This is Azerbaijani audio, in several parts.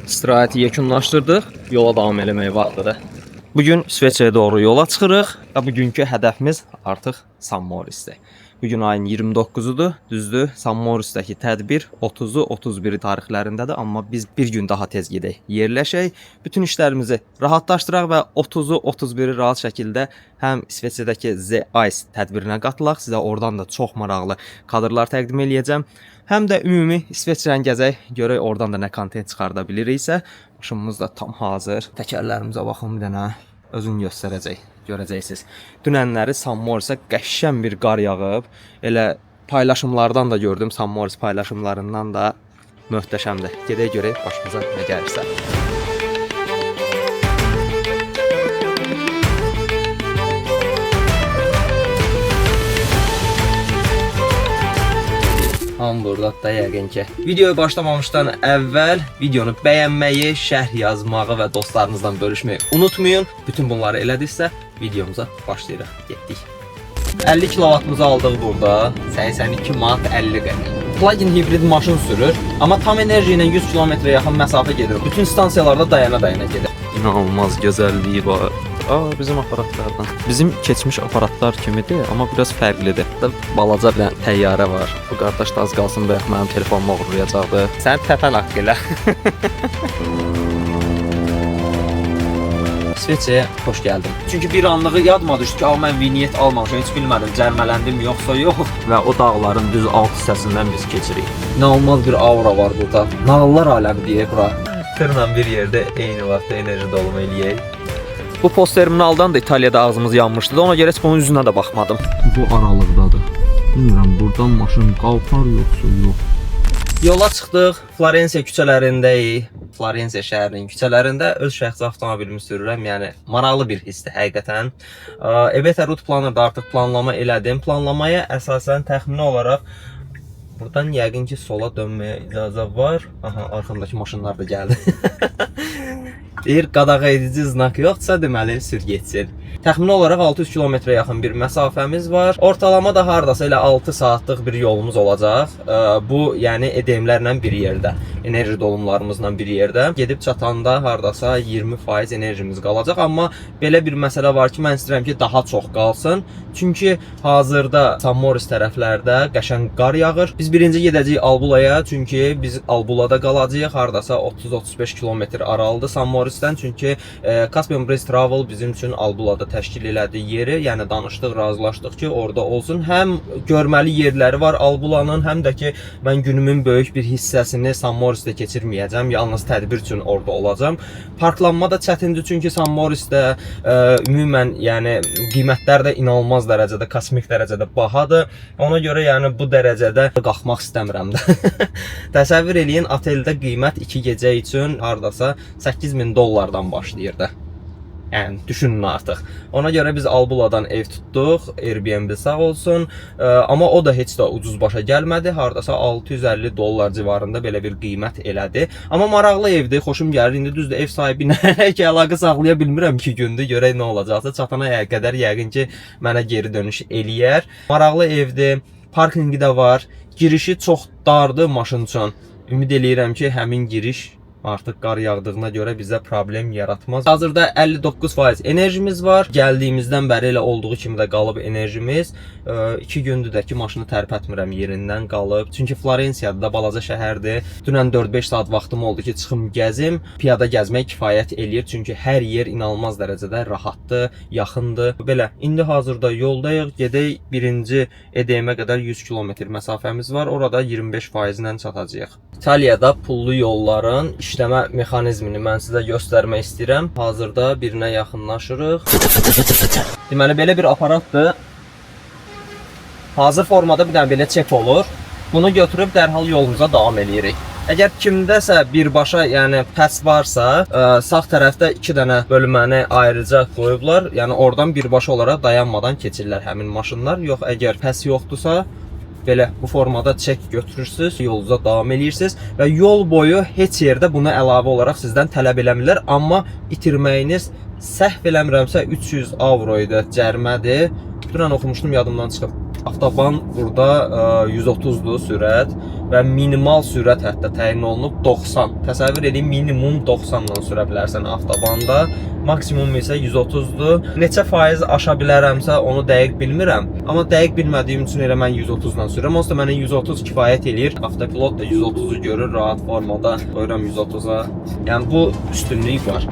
İstirahəti yekunlaşdırdıq, yola davam eləmək vaxtıdır. Bugün İsveçrəyə doğru yola çıxırıq və bugünkü hədəfimiz artıq San Moris'dir. Bugün ayın 29'udur, düzdür. San Moris'dəki tədbir 30'u 31'i tarixlərindədir, amma biz bir gün daha tez gedək, yerləşək, bütün işlərimizi rahatlaşdıraq və 30'u 31'i rahat şəkildə həm İsveçrədəki The Ice tədbirinə qatılaq, sizə oradan da çox maraqlı kadrlar təqdim eləyəcəm. Həm də ümumi İsveçrəni gəzək, görək oradan da nə kontent çıxarda biliriksə. Maşınımız da tam hazır. Təkərlərimizə baxın bir dənə, özünü göstərəcək, görəcəksiniz. Dünənləri San Moris'ə qəşəng bir qar yağıb. Elə paylaşımlardan da gördüm, San Moris paylaşımlarından da möhtəşəmdir. Gedək görək başımıza nə gəlirsə. Hamburgda da yəqin ki. Videoya başlamamışdan əvvəl videonu bəyənməyi, şərh yazmağı və dostlarınızla bölüşməyi unutmayın. Bütün bunları elədiksə videomuza başlayırıq. Getdik. 50 kW'ımızı aldıq burada. 82 manat 50 qəpik. Plug-in hibrid maşın sürür, amma tam enerji ilə 100 km yaxın məsafə gedir. Bütün stansiyalarda dayana gedir. İnanılmaz gözəlliyi var. Bizim aparatlardan. Bizim keçmiş aparatlar kimidir, amma biraz fərqlidir. Balaca bir təyyarə var. Bu qardaş da az qalsın bayaq mənim telefonumu oğurlayacaqdı. Sən təpən haqq elə. İsveçrəyə xoş gəldim. Çünki bir anlığı yadıma düşdü ki, mən vinyet almamışam, heç bilmədim cərmələndim yoxsa yox. Və o dağların düz alt hissəsindən biz keçirik. İnanılmaz bir aura var burada. Nağıllar aləmi deyək bura. Tırla bir yerdə eyni vaxtda enerji dolumu eləyək. Bu post terminaldan da İtaliyada ağzımız yanmışdı. Ona görə heç bunun üzünə də baxmadım. Bu aralıqdadır. Bilmirəm, buradan maşın qalxar yoxsa yox. Yola çıxdıq. Florensiya küçələrindəyik. Florensiya şəhərinin küçələrində öz şəxsi avtomobilimi sürürəm. Yəni maraqlı bir hissdir həqiqətən. EBT Route Planner-da artıq planlama elədim. Planlamaya əsasən təxmini olaraq buradan yəqin ki sola dönməyə icazə var. Aha, arxamdakı maşınlar da gəldi. Deyir, qadağa edici znak yoxdursa deməli sür getsin. Təxmini olaraq 600 kilometrə yaxın bir məsafəmiz var. Ortalama da hardasa elə 6 saatlıq bir yolumuz olacaq. Bu, yəni EDM-lərlə bir yerdə, enerji dolumlarımızla bir yerdə. Gedib çatanda hardasa 20% enerjimiz qalacaq. Amma belə bir məsələ var ki, mən istəyirəm ki, daha çox qalsın. Çünki hazırda San Moris tərəflərdə qəşəng qar yağır. Biz birinci gedəcəyik Albulaya, çünki biz Albulada qalacağıq. Hardasa 30-35 kilometr aralıdır San Moris'dən. Çünki Caspian Breeze Travel bizim üçün Albulada təşkil elədiyi yeri, yəni danışdıq, razılaşdıq ki, orada olsun. Həm görməli yerləri var Albulanın, həm də ki, mən günümün böyük bir hissəsini San Moris'də keçirməyəcəm, yalnız tədbir üçün orada olacağam. Parklanma da çətindir, çünki San Moris'də ümumən, yəni qiymətlər də inanılmaz dərəcədə, kosmik dərəcədə bahadır. Ona görə yəni bu dərəcədə qalxmaq istəmirəm də. Təsəvvür eləyin, oteldə qiymət 2 gecə üçün hardasa $8000 başlayır da. Yəni düşünün artıq. Ona görə biz Albuladan ev tutduq, Airbnb sağ olsun. Amma o da heç də ucuz başa gəlmədi. Hardasa $650 civarında belə bir qiymət elədi. Amma maraqlı evdir, xoşum gəlir. İndi düzdür, ev sahibi ilə əlaqə saxlaya bilmirəm 2 gündür. Görək nə olacaqsa. Çatana qədər yəqin ki, mənə geri dönüş eləyər. Maraqlı evdir. Parkingi də var. Girişi çox dardır maşın üçün. Ümid eləyirəm ki, həmin giriş artıq qar yağdığına görə bizə problem yaratmaz. Hazırda 59% enerjimiz var. Gəldiyimizdən bəri elə olduğu kimi də qalıb enerjimiz. 2 gündür də ki, maşını tərpətmirəm, yerindən qalıb. Çünki Florensiyada da balaca şəhərdir. Dünən 4-5 saat vaxtım oldu ki, çıxım gəzim. Piyada gəzmək kifayət eləyir. Çünki hər yer inanılmaz dərəcədə rahatdır, yaxındır. Belə, indi hazırda yoldayıq. Gedək birinci EDM-ə qədər 100 km məsafəmiz var. Orada 25% ilə çatacağıq. İtaliyada pullu yolların işləmə mexanizmini mən sizə göstərmək istəyirəm. Hazırda birinə yaxınlaşırıq. Deməli, belə bir aparatdır. Hazır formada bir dənə belə çek olur. Bunu götürüb dərhal yolumuza davam edirik. Əgər kimdəsə birbaşa, yəni pəs varsa, sağ tərəfdə 2 dənə bölməni ayrıca qoyublar. Yəni oradan birbaşa olaraq dayanmadan keçirlər həmin maşınlar. Yox, əgər pəs yoxdursa, belə bu formada çek götürürsüz, yolunuza davam edirsiniz və yol boyu heç yerdə buna əlavə olaraq sizdən tələb eləmirlər, amma itirməyiniz səhv eləmirəmsə 300 avro idi, cərimədir. Dünən oxumuşdum, yadımdan çıxıb. Avtoban burada 130'dur sürət. və minimal sürət hətta təyin olunub 90. Təsəvvür edin, minimum 90-dan sürə bilərsən avtobanda, maksimum isə 130-dur. Neçə faiz aşa bilərəmsə onu dəqiq bilmirəm, amma dəqiq bilmədiyim üçün elə mən 130-dan sürürəm. Onsuz da mənə 130 kifayət eləyir. Avtopilot da 130-u görür rahat formada. Qoyuram 130-a. Yəni bu üstünlük var.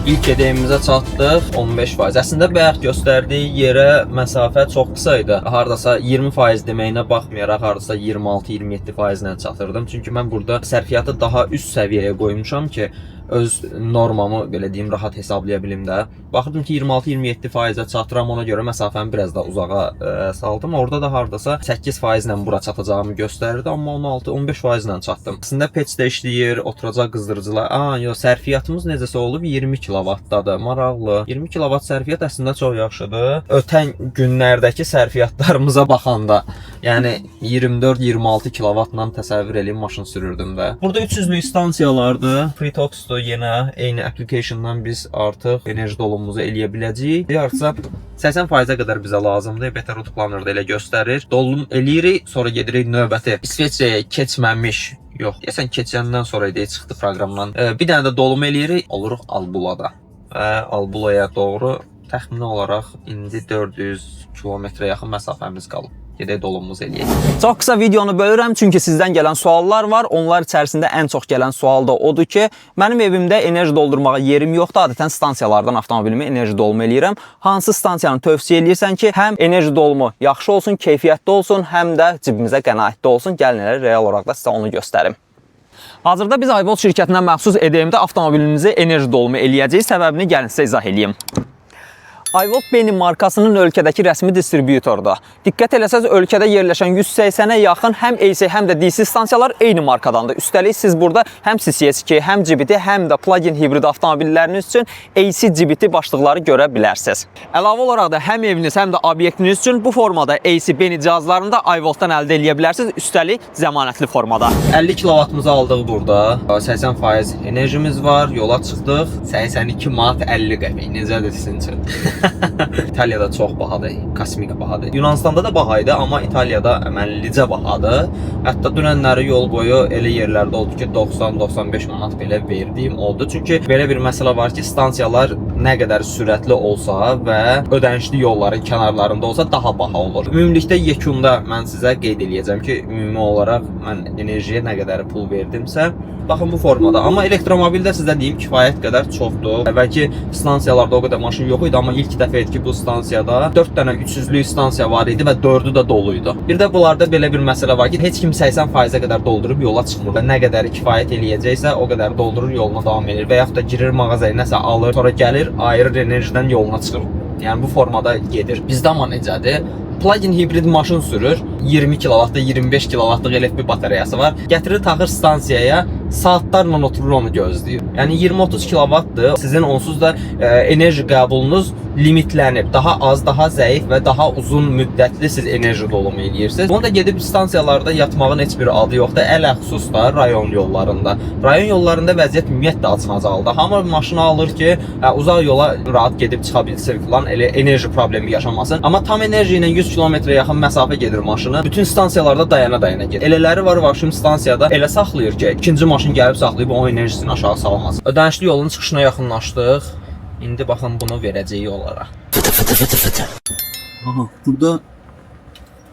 İlk edəyimizə çatdıq, 15%. Əslində bayaq göstərdiyi yerə məsafə çox qısa idi. Hardasa 20% deməyinə baxmayaraq, hardasa 26-27% ilə çatırdım. Çünki mən burada sərfiyyatı daha üst səviyyəyə qoymuşam ki, öz normamı belə deyim rahat hesablaya bilim də. Baxırdım ki 26-27%-ə çatıram, ona görə məsafəni biraz da uzağa saldım. Orada da hardasa 8% ilə bura çatacağımı göstərirdi, amma 16-15% ilə çatdım. Əslində peçdə işləyir, oturacaq qızdırıcılar. Yox, sərfiyyatımız necəsə olub 20 kW-dadır. Maraqlı. 20 kW sərfiyyat əslində çox yaxşıdır. Ötən günlərdəki sərfiyyatlarımıza baxanda, yəni 24-26 kW-la təsəvvür edin maşın sürürdüm də. Burada 300-lük stansiyalardır. Fritoxdur. Yenə eyni applicationdan biz artıq enerji dolumumuzu eləyə biləcəyik. Yarısa 80%-ə qədər bizə lazımdır. Beta root planner-da elə göstərir. Dolum eləyirik, sonra gedirik növbəti. İsveçrəyə keçməmiş, yox, deyəsən keçəndən sonra çıxdı proqramdan. Bir dənə də dolum eləyirik, oluruq Albulada. Və Albulaya doğru təxmini olaraq indi 400 kilometrə yaxın məsafəmiz qalıb. Gedək dolumumuzu eləyək. Çox qısa videonu bölürəm, çünki sizdən gələn suallar var. Onlar içərisində ən çox gələn sual da odur ki, mənim evimdə enerji doldurmağa yerim yoxdur. Adətən stansiyalardan avtomobilimi enerji dolumu eləyirəm. Hansı stansiyanı tövsiyə eləyirsən ki, həm enerji dolumu yaxşı olsun, keyfiyyətli olsun, həm də cibimizə qənaətli olsun. Gəlin elə real olaraq da sizə onu göstərim. Hazırda biz iVolt şirkətinə məxsus EDM-də avtomobilimizi enerji dolumu eləyəcəyik. Səbəbini gəlin sizə izah eləyim. iVolt Benin markasının ölkədəki rəsmi distributordur. Diqqət eləsəz, ölkədə yerləşən 180-ə yaxın həm AC, həm də DC stansiyalar eyni markadandır. Üstəlik siz burada həm CCS2, həm GBT, həm də plug-in hibrid avtomobilləriniz üçün AC, GBT başlıqları görə bilərsiniz. Əlavə olaraq da həm eviniz, həm də obyektiniz üçün bu formada AC Benin cihazlarını da iVoltdan əldə edə bilərsiniz. Üstəlik zəmanətli formada. 50 kW-mızı aldıq burada. 80% enerjimiz var. Yola çıxdıq. 82 manat 50 qəpik. Necədir sizin üçün? İtaliyada çox bahadır, kosmik bahadır. Yunanistanda da bahaydı, amma İtaliyada əməllicə bahadır. Hətta dünənləri yol boyu elə yerlərdə oldu ki, 90-95 manat belə verdiyim oldu. Çünki belə bir məsələ var ki, stansiyalar nə qədər sürətli olsa və ödənişli yolların kənarlarında olsa daha baha olur. Ümumilikdə yekunda mən sizə qeyd eləyəcəm ki, ümumi olaraq mən enerjiyə nə qədər pul verdimsə, baxın bu formada. Amma elektromobildə sizə deyim kifayət qədər çoxdur. Əvvəlki stansiyalarda o qədər maşın yox idi, amma ilk dəfə idi ki, bu stansiyada 4 dənə 300-lük stansiya var idi və 4-ü də doluydu. Bir də bunlarda belə bir məsələ var ki, heç kim 80%-ə qədər doldurub yola çıxmır və nə qədər kifayət eləyəcəksə, o qədər doldurur, yoluna davam edir və yaxud da girir mağazaya nəsə alır, sonra gəlir, ayırır enerjidən yoluna çıxır. Yəni bu formada gedir. Bizdə amma necədir? Plug-in hibrid maşın sürür, 20 kW-lıq, 25 kW-lıq LFP batareyası var. Gətirir, taxır stansiyaya, saatlarla oturur onu gözləyir. Yəni 20-30 kW-dır. Sizin onsuz da enerji qəbulunuz limitlənib. Daha az, daha zəif və daha uzun müddətli siz enerji dolumu eləyirsiniz. Bunu da gedib stansiyalarda yatmağın heç bir adı yoxdur. Ələxüsus da rayon yollarında. Rayon yollarında vəziyyət ümumiyyətlə acınacaqdır. Hamı maşını alır ki, uzaq yola rahat gedib çıxa bilsin filan, elə enerji problemi yaşamasın. Amma tam enerji ilə 100 kilometrə yaxın məsafə gedir maşını. Bütün stansiyalarda dayana gedir. Elələri var, vaxtım stansiyada elə saxlayır ki, ikinci maşın gəlib saxlayıb o enerjisini aşağı salmaz. Ödənişli yolun çıxışına yaxınlaşdıq. İndi baxın bunu verəcəyik onlara. Fıtı. Aha, burada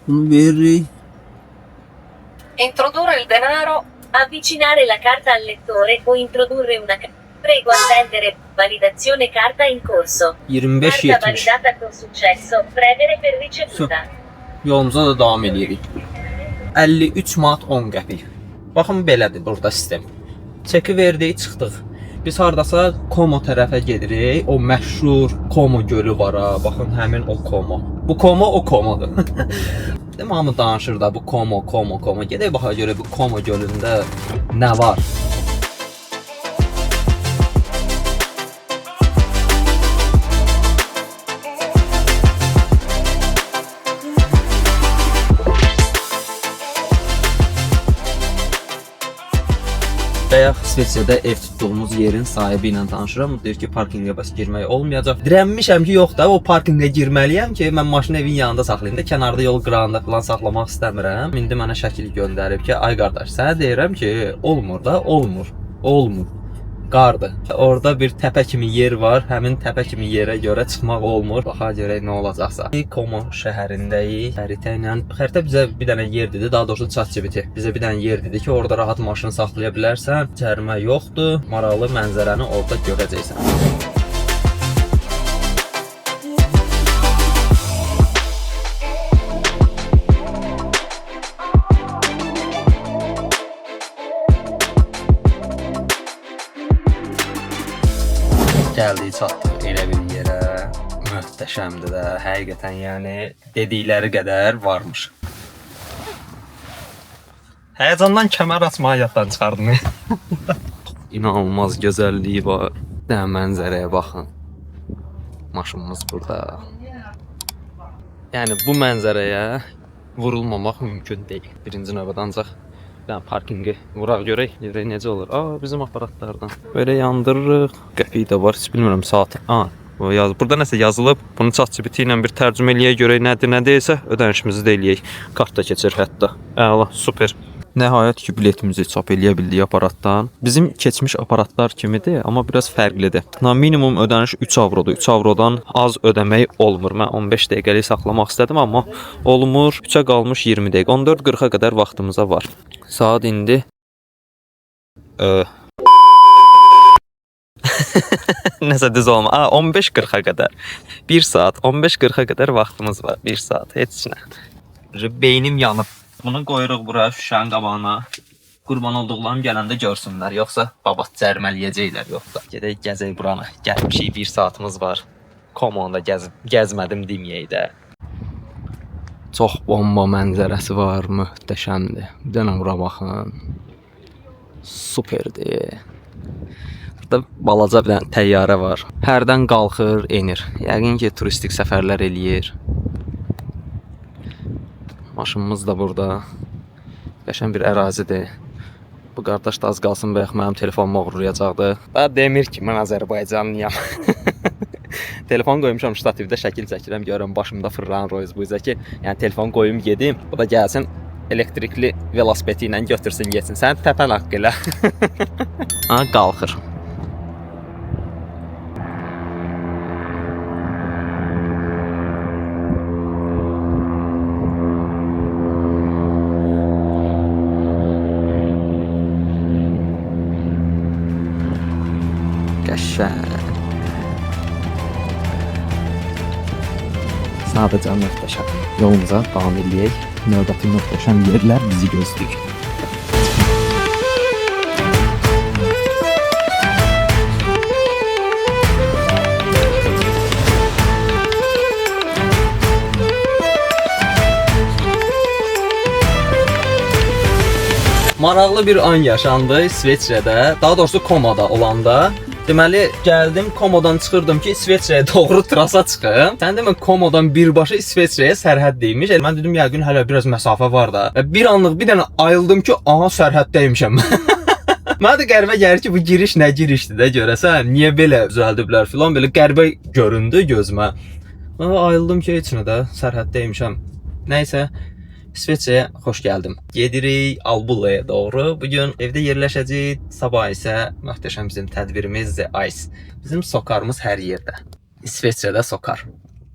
bunu veririk. Introdurre il denaro, avvicinare la carta al lettore o introdurre una carta. Prego attendere. Validazione carta in corso. 25-70. Carta validata con successo. Premere per ricevuta. Yolumuza da davam edirik. 53 manat 10 qəpik. Baxın belədir burada sistem. Çeki verdik, çıxdıq. Biz hardasa Como tərəfə gedirik. O məşhur Como gölü var ha. Baxın həmin o Como. Bu Como o Comodur. Demə hamı danışır da bu Como. Gedək baxa görə bu Como gölündə nə var? bayaq İsveçrədə ev tutduğumuz yerin sahibi ilə tanışıram. O deyir ki, parkinqə bəs girmək olmayacaq. Dirənmişəm ki, yox da, o parkinqə girməliyəm ki, mən maşını evin yanında saxlayım da, kənarda yol qırağında falan saxlamaq istəmirəm. İndi mənə şəkil göndərib ki, ay qardaş, sənə deyirəm ki, olmur da, olmur. Qardır. Orada bir təpə kimi yer var. Həmin təpə kimi yerə görə çıxmaq olmur. Baxa görək nə olacaqsa. Como şəhərindəyik. Xəritə bizə bir dənə yer dedi. Daha doğrusu ChatGPT bizə bir dənə yer dedi ki, orada rahat maşını saxlaya bilərsən. Cərimə yoxdur. Maraqlı mənzərəni orada görəcəksən. Gəldik, çatdıq elə bir yerə. Möhtəşəmdir də, həqiqətən, yəni dedikləri qədər varmış. Həyəcandan kəmər açmağı yaddan çıxardım. İnanılmaz gözəlliyi var. Də mənzərəyə baxın. Maşınımız burada. Yəni bu mənzərəyə vurulmamaq mümkün deyil. Birinci növbədə ancaq parkinqi vuraq görək necə olur. Bizim aparatlardan. Böyle yandırırıq. Qəpik də var. Heç bilmirəm saat. Burada nəsə yazılıb. Bunu ChatGPT ilə bir tərcümə eləyək görək nədir, nə deyilsə ödənişimizi də eləyək. Kart da keçir hətta. Əla, super. Nəhayət ki, biletimizi çap eləyə bildik aparatdan. Bizim keçmiş aparatlar kimidir, amma biraz fərqlidir. Minimum ödəniş 3 avrodur. 3 avrodan az ödəmək olmur. Mən 15 dəqiqəlik saxlamaq istədim, amma olmur. 3-ə qalmış 20 dəqiqə. 14:40-a qədər vaxtımıza var. Saat indi nəsə düz olma. 15:40-a qədər. 1 saat, 15:40-a qədər vaxtımız var. 1 saat, heç nə. Beynim yanıb. Bunu qoyuruq bura şüşənin qabağına. Qurban olduqlarım gələndə görsünlər. Yoxsa babat cərmələyəcəklər, yoxsa. Gedək gəzək buranı. Gəlmişik, 1 saatımız var. Komoda gəzmədim deməyək də. Çox bomba mənzərəsi var, möhtəşəmdir. Bir dənə bura baxın. Superdir. Burada balaca bir dənə təyyarə var. Hərdən qalxır, enir. Yəqin ki, turistik səfərlər eləyir. Maşınımız da burada. Qəşəng bir ərazidir. Bu qardaş da az qalsın bayaq mənim telefonumu oğurlayacaqdı. Demir ki, mən Azərbaycanlıyam. Telefon qoymuşam ştativdə, şəkil çəkirəm, görürəm başımda fırlanan Rolls Royce ki, yəni telefon qoyum gedim, o da gəlsin elektrikli velosipedi ilə götürsün getsin. Sən təpən haqqı elə. Qalxır. Sadəcə möhtəşəm. Yolumuza davam edək. Növbəti möhtəşəm yerlər bizi gözləyir. Maraqlı bir an yaşandı İsveçrədə, daha doğrusu Komoda olanda. Deməli, gəldim, Komodan çıxırdım ki, İsveçrəyə doğru trasa çıxım. Sən demə, Komodan birbaşa İsveçrəyə sərhəd deymiş. Mən dedim, yəqin hələ biraz məsafə var da. Bir anlıq bir dənə ayıldım ki, aha, sərhəddəymişəm. Mənə də qəribə gəlir ki, bu giriş nə girişdir də görəsən, niyə belə düzəldiblər filan, belə qəribə göründü gözümə. Ayıldım ki, heç nə də sərhəddəymişəm. Nəysə, İsveçrəyə xoş gəldim. Gedirik Albulaya doğru. Bugün evdə yerləşəcəyik. Sabah isə möhtəşəm bizim tədbirimiz The Ice. Bizim sokarımız hər yerdə. İsveçrədə sokar.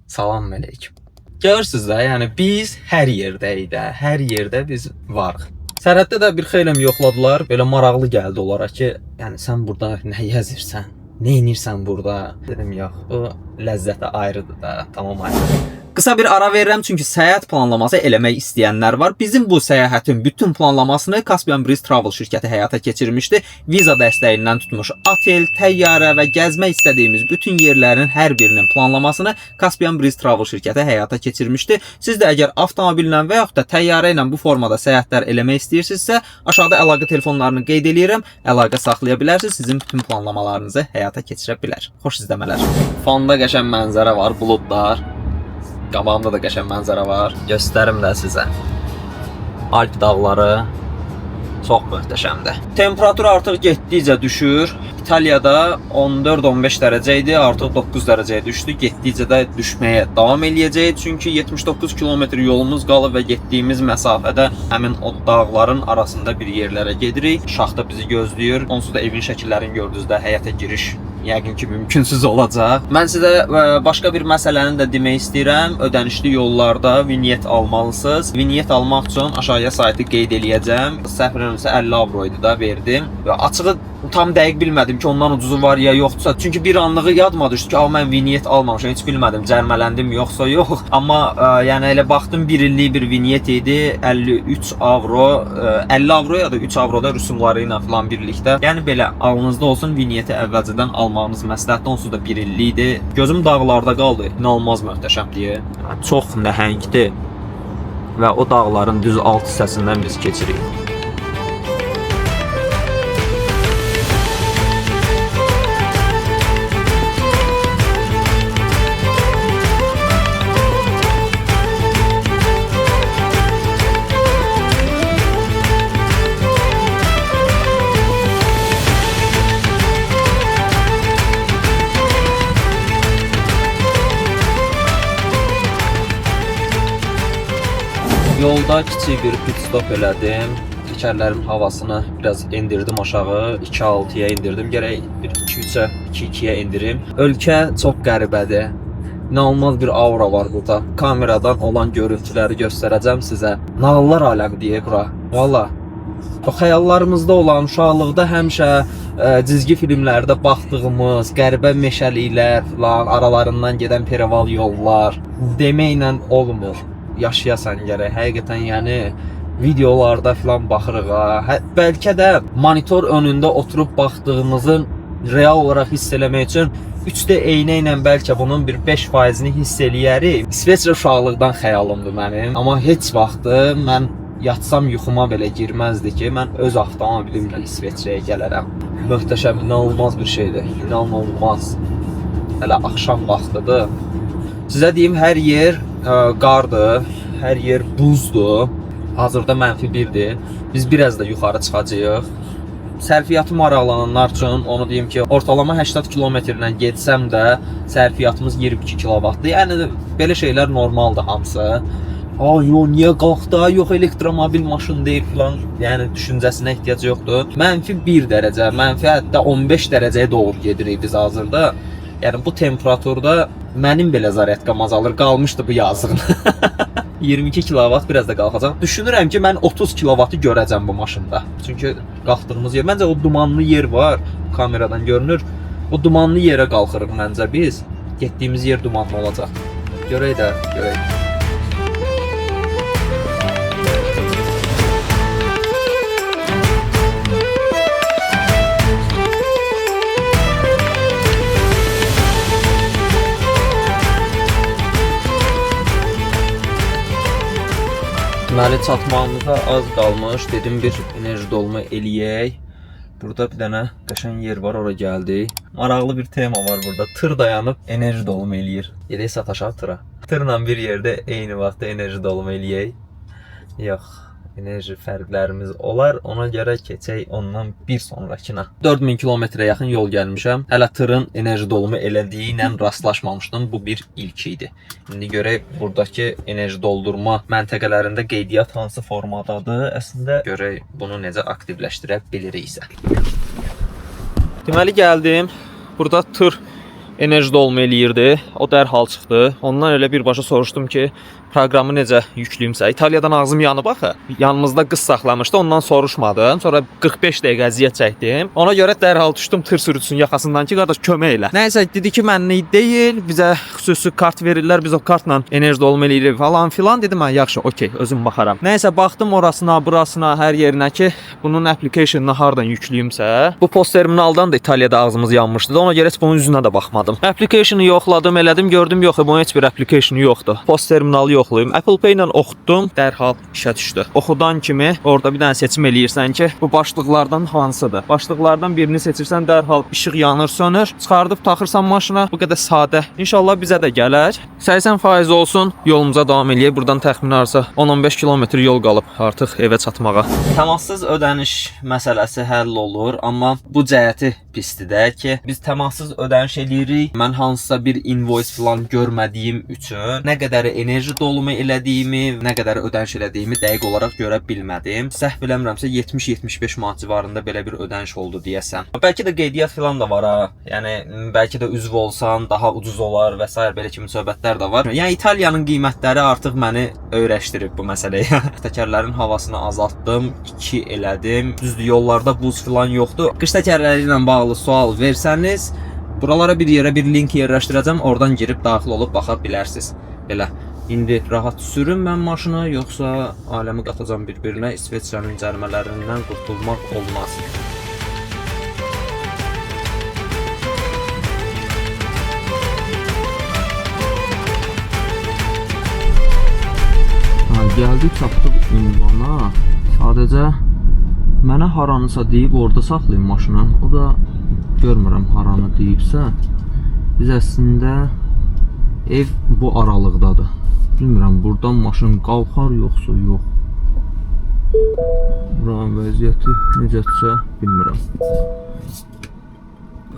Salam əleykum. Görürsüz də, yəni biz hər yerdəyik də. Hər yerdə biz varıq. Sərhəddə də bir xeyləm yoxladılar. Belə maraqlı gəldi onlara ki, yəni sən burada nə yazırsan? Nə edirsən burada? Dedim, yox, o ləzzəti ayrıdır da, tamam ayrıdır. Qısa bir ara verirəm çünki səyahət planlaması eləmək istəyənlər var. Bizim bu səyahətin bütün planlamasını Caspian Breeze Travel şirkəti həyata keçirmişdi. Viza dəstəyindən tutmuş otel, təyyarə və gəzmək istədiyimiz bütün yerlərin hər birinin planlamasını Caspian Breeze Travel şirkəti həyata keçirmişdi. Siz də əgər avtomobillə və yaxud da təyyarə ilə bu formada səyahətlər eləmək istəyirsinizsə, aşağıda əlaqə telefonlarını qeyd edirəm. Əlaqə saxlaya bilərsiniz, sizin bütün planlamalarınızı həyata keçirə bilər. Xoş izləmələr. Fonda qəşəng mənzərə var, buludlar. Qabağımda da qəşəng mənzərə var. Göstərim də sizə. Alp dağları. Çox möhtəşəmdir. Temperatur artıq getdikcə düşür. İtaliyada 14-15 dərəcə idi, artıq 9 dərəcəyə düşdü. Getdikcə də düşməyə davam eləyəcək. Çünki 79 kilometr yolumuz qalıb və getdiyimiz məsafədə həmin o dağların arasında bir yerlərə gedirik. Şaxta bizi gözləyir. Onsuz da evin şəkillərini gördünüzdə həyətə giriş yəqin ki mümkünsüz olacaq. Mən sizə başqa bir məsələni də demək istəyirəm. Ödənişli yollarda vinyet almalısınız. Vinyet almaq üçün aşağıya saytı qeyd eləyəcəm. Səhv eləmirəmsə 50 avro idi da verdim. Və açığı tam dəqiq bilmədim ki ondan ucuzu var ya yoxdursa. Çünki bir anlığı yadıma düşdü ki, mən vinyet almamışam. Heç bilmədim cərmələndim yoxsa yox. Amma yəni elə baxdım 1 illik bir vinyet idi. 53 avro, 50 avro ya da 3 avro da rüsumları ilə falan birlikdə. Yəni belə alnınızda olsun, vinyeti əvvəlcədən almağınız məsləhətdir. Onsuz da 1 illik idi. Gözüm dağlarda qaldı. İnanılmaz möhtəşəmdir. Çox nəhəngdir. Və o dağların düz alt hissəsindən biz keçirik. Yolda kiçik bir pit stop elədim. Təkərlərin havasını biraz endirdim aşağı. 2.6-ya indirdim. Gərək 2.3-ə, 2.2-yə indirim. Ölkə çox qəribədir. İnanılmaz bir aura var burada. Kameradan olan görüntüləri göstərəcəm sizə. Nağıllar aləmi deyək bura. Valla. O xəyallarımızda olan uşaqlıqda həmişə cizgi filmlərdə baxdığımız qəribə meşəliklər falan, aralarından gedən perival yollar deməklə olmur. Yaşayasan gərək. Həqiqətən yəni videolarda falan baxırıq ha. Bəlkə də monitor önündə oturub baxdığımızın real olaraq hiss eləmək üçün 3D eynə ilə bəlkə bunun bir 5%-ni hiss eləyərik. İsveçrə uşaqlıqdan xəyalımdır mənim. Amma heç vaxtı mən yatsam yuxuma belə girməzdi ki, mən öz avtomobilimlə İsveçrəyə gələrəm. Möhtəşəm, inanılmaz bir şeydir. İnanılmaz. Hələ axşam vaxtıdır. Sizə deyim, hər yer qardır, hər yer buzdur. Hazırda -1-dir. Biz biraz da yuxarı çıxacağıq. Sərfiyyatı maraqlananlar üçün onu deyim ki, ortalama 80 kilometrlə getsəm də sərfiyyatımız 22 kW'dır. Yəni belə şeylər normaldır hamısı. Yox, niyə qalxdı? Yox, elektromobil maşın deyil falan. Yəni düşüncəsinə ehtiyac yoxdur. -1 dərəcə, hətta 15 dərəcəyə doğru gedirik biz hazırda. Yəni bu temperaturda mənim belə zaryadkam azalır. Qalmışdı bu yazığın. 22 kW biraz da qalxacaq. Düşünürəm ki, mən 30 kW görəcəm bu maşında. Çünki qalxdığımız yer, məncə o dumanlı yer var, kameradan görünür. O dumanlı yerə qalxırıq məncə biz. Getdiyimiz yer dumanlı olacaq. Görək də, görək. Deməli, çatmağımıza az qalmış. Dedim bir enerji dolma eləyək. Burada bir dənə qəşəng yer var, ora gəldik. Maraqlı bir tema var burada. Tır dayanıb enerji dolma eləyir. Gedək sataşaq tıra. Tırla bir yerdə eyni vaxtda enerji dolma eləyək. Yox, enerji fərqlərimiz olar. Ona görə keçək ondan bir sonrakına. 4000 kilometrə yaxın yol gəlmişəm. Hələ tırın enerji dolumu elədiyi ilə rastlaşmamışdım. Bu bir ilk idi. İndi görək buradakı enerji doldurma məntəqələrində qeydiyyat hansı formadadır. Əslində görək bunu necə aktivləşdirə biliriksə. Deməli gəldim. Burada tır enerji dolma eləyirdi. O dərhal çıxdı. Ondan elə birbaşa soruşdum ki, proqramı necə yüklüyümsə. İtaliyadan ağzım yanıb axı. Yanımızda qız saxlamışdı. Ondan soruşmadım. Sonra 45 dəqiqə əziyyət çəkdim. Ona görə dərhal düşdüm tır sürücüsünün yaxasından ki, qardaş kömək elə. Nəysə dedi ki, mənlik deyil. Bizə xüsusi kart verirlər. Biz o kartla enerji dolma eləyirik falan filan. Dedim mən yaxşı, okey, özüm baxaram. Nəysə baxdım orasına, burasına, hər yerinə ki, bunun application'ını hardan yüklüyümsə. Bu post terminaldan da İtaliyada ağzımız yanmışdı. Ona görə heç bunun üzünə də baxmadım. Application'ı yoxladım, elədim, gördüm yox, bunun heç bir application'ı yoxdur. Post terminalı yoxdur. yoxlayım. Apple Pay ilə oxutdum, dərhal işə düşdü. Oxudan kimi orada bir dənə seçim eləyirsən ki, bu başlıqlardan hansıdır? Başlıqlardan birini seçirsən, dərhal işıq yanır, sönür. Çıxardıb taxırsan maşına. Bu qədər sadə. İnşallah bizə də gələr. 80% olsun, yolumuza davam eləyək. Buradan təxminən arsa 10-15 kilometr yol qalıb artıq evə çatmağa. Təmassız ödəniş məsələsi həll olur, amma bu cəhəti pisdir də ki, biz təmassız ödəniş eləyirik. Mən hansısa bir invoice falan görmədiyim üçün nə qədər enerji dolumu elədiyimi, nə qədər ödəniş elədiyimi dəqiq olaraq görə bilmədim. Səhv eləmirəmsə 70-75 manat civarında belə bir ödəniş oldu deyəsən. Bəlkə də qeydiyyat falan da var ha. Yəni bəlkə də üzv olsan daha ucuz olar və s. belə kimi söhbətlər də var. Yəni İtaliyanın qiymətləri artıq məni öyrəşdirib bu məsələyə. Təkərlərin havasını azaltdım, 2 elədim. Düzdür, yollarda buz falan yoxdur. Qış təkərləri ilə bağlı sual versəniz, buralara bir yerə bir link yerləşdirəcəm, oradan girib daxil olub baxa bilərsiniz. Belə. İndi rahat sürüm mən maşını, yoxsa aləmi qatacam bir-birinə, İsveçrənin cərimələrindən qurtulmaq olmaz. Gəldik, çatdıq ünvana. Sadəcə mənə haranısa deyib orada saxlayın maşını. O da görmürəm haranı deyibsə. Biz əslində ev bu aralıqdadır. Bilmirəm buradan maşın qalxar yoxsa yox. Buranın vəziyyəti necədirsə bilmirəm.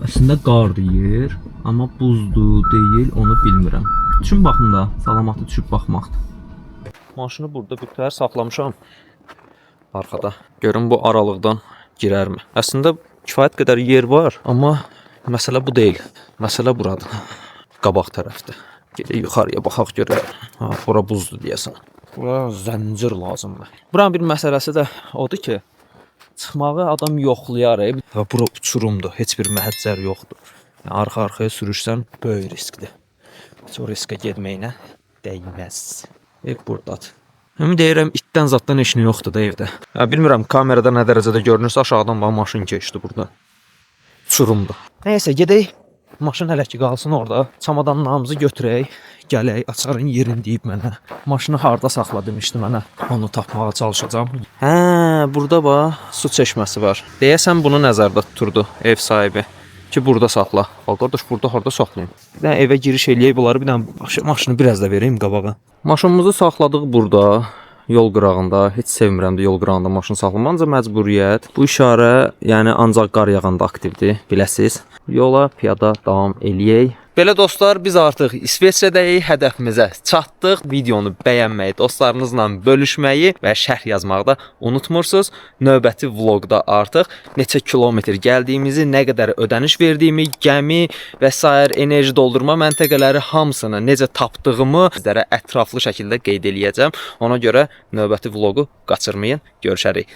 Əslində qar deyir, amma buzdur deyil, onu bilmirəm. Düşün baxın da, salamatı düşüb baxmaqdır. Maşını burada bir təhər saxlamışam arxada. Görün bu aralıqdan girərmi? Əslində kifayət qədər yer var, amma məsələ bu deyil. Məsələ buradır. Qabaq tərəfdir. Gedək yuxarıya baxaq görək. Ha, bura buzdur deyəsən. Bura zəncir lazımdır. Buranın bir məsələsi də odur ki, çıxmağı adam yoxlayar. Və bura uçurumdur. Heç bir məhəccər yoxdur. Yəni, arxa-arxaya sürüşsən böyük riskdir. Heç o riskə getməyinə dəyməz. Ev buradadır. Həmin deyirəm, itdən zaddan heç nə yoxdur da evdə. Bilmirəm, kamerada nə dərəcədə görünürsə, aşağıdan var maşın keçdi burada. Uçurumdur. Nəyəsə, gedək. Maşın hələ ki qalsın orada. Çamadanlarımızı götürək. Gələk, açarın yerini deyib mənə. Maşını harda saxla demişdi mənə. Onu tapmağa çalışacağam. Hə, burada bax, su çeşməsi var. Deyəsən bunu nəzərdə tuturdu ev sahibi. Ki burada saxla. Al qardaş, burada harda saxlayım? Bir dənə evə giriş eləyək bunları, bir dənə maşını biraz da vereyim qabağa. Maşınımızı saxladıq burada, yol qırağında. Heç sevmirəm də yol qırağında maşın saxlamaq, ancaq məcburiyyət. Bu işarə, yəni ancaq qar yağanda aktivdir, biləsiz. Yola piyada davam eləyək. Belə dostlar, biz artıq İsveçrədəyik, hədəfimizə çatdıq. Videonu bəyənməyi, dostlarınızla bölüşməyi və şərh yazmağı da unutmursunuz. Növbəti vloqda artıq neçə kilometr gəldiyimizi, nə qədər ödəniş verdiyimi, gəmi və sair enerji doldurma məntəqələri hamısını necə tapdığımı sizlərə ətraflı şəkildə qeyd eləyəcəm. Ona görə növbəti vloqu qaçırmayın. Görüşərik.